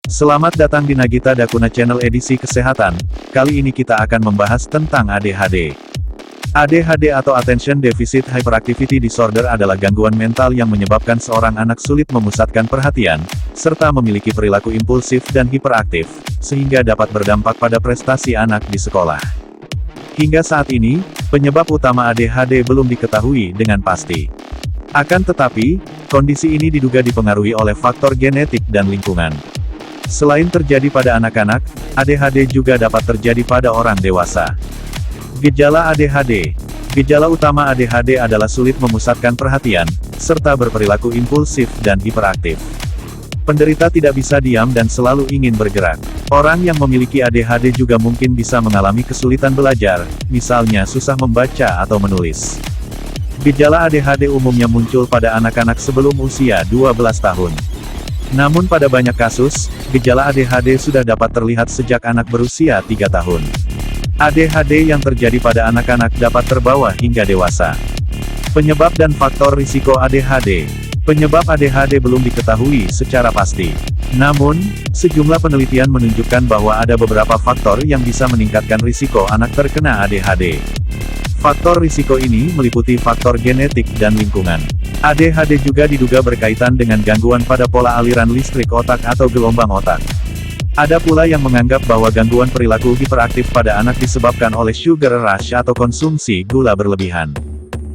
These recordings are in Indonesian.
Selamat datang di Nagita Dakuna Channel edisi kesehatan. Kali ini kita akan membahas tentang ADHD. ADHD atau Attention Deficit Hyperactivity Disorder adalah gangguan mental yang menyebabkan seorang anak sulit memusatkan perhatian, serta memiliki perilaku impulsif dan hiperaktif, sehingga dapat berdampak pada prestasi anak di sekolah. Hingga saat ini, penyebab utama ADHD belum diketahui dengan pasti. Akan tetapi, kondisi ini diduga dipengaruhi oleh faktor genetik dan lingkungan. Selain terjadi pada anak-anak, ADHD juga dapat terjadi pada orang dewasa. Gejala ADHD. Gejala utama ADHD adalah sulit memusatkan perhatian, serta berperilaku impulsif dan hiperaktif. Penderita tidak bisa diam dan selalu ingin bergerak. Orang yang memiliki ADHD juga mungkin bisa mengalami kesulitan belajar, misalnya susah membaca atau menulis. Gejala ADHD umumnya muncul pada anak-anak sebelum usia 12 tahun. Namun pada banyak kasus, gejala ADHD sudah dapat terlihat sejak anak berusia 3 tahun. ADHD yang terjadi pada anak-anak dapat terbawa hingga dewasa. Penyebab dan faktor risiko ADHD. Penyebab ADHD belum diketahui secara pasti. Namun, sejumlah penelitian menunjukkan bahwa ada beberapa faktor yang bisa meningkatkan risiko anak terkena ADHD. Faktor risiko ini meliputi faktor genetik dan lingkungan. ADHD juga diduga berkaitan dengan gangguan pada pola aliran listrik otak atau gelombang otak. Ada pula yang menganggap bahwa gangguan perilaku hiperaktif pada anak disebabkan oleh sugar rush atau konsumsi gula berlebihan.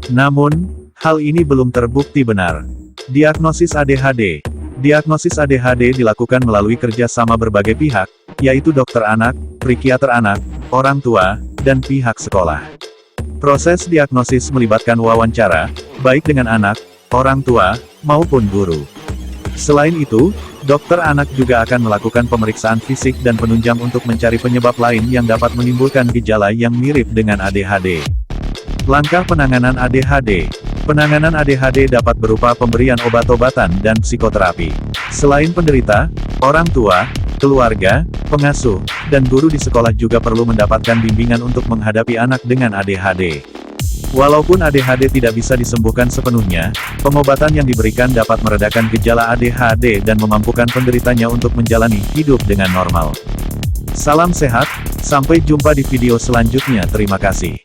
Namun, hal ini belum terbukti benar. Diagnosis ADHD. Diagnosis ADHD dilakukan melalui kerjasama berbagai pihak, yaitu dokter anak, psikiater anak, orang tua, dan pihak sekolah. Proses diagnosis melibatkan wawancara, baik dengan anak, orang tua, maupun guru. Selain itu, dokter anak juga akan melakukan pemeriksaan fisik dan penunjang untuk mencari penyebab lain yang dapat menimbulkan gejala yang mirip dengan ADHD. Langkah penanganan ADHD. Penanganan ADHD dapat berupa pemberian obat-obatan dan psikoterapi. Selain penderita, orang tua, keluarga, pengasuh, dan guru di sekolah juga perlu mendapatkan bimbingan untuk menghadapi anak dengan ADHD. Walaupun ADHD tidak bisa disembuhkan sepenuhnya, pengobatan yang diberikan dapat meredakan gejala ADHD dan memampukan penderitanya untuk menjalani hidup dengan normal. Salam sehat, sampai jumpa di video selanjutnya. Terima kasih.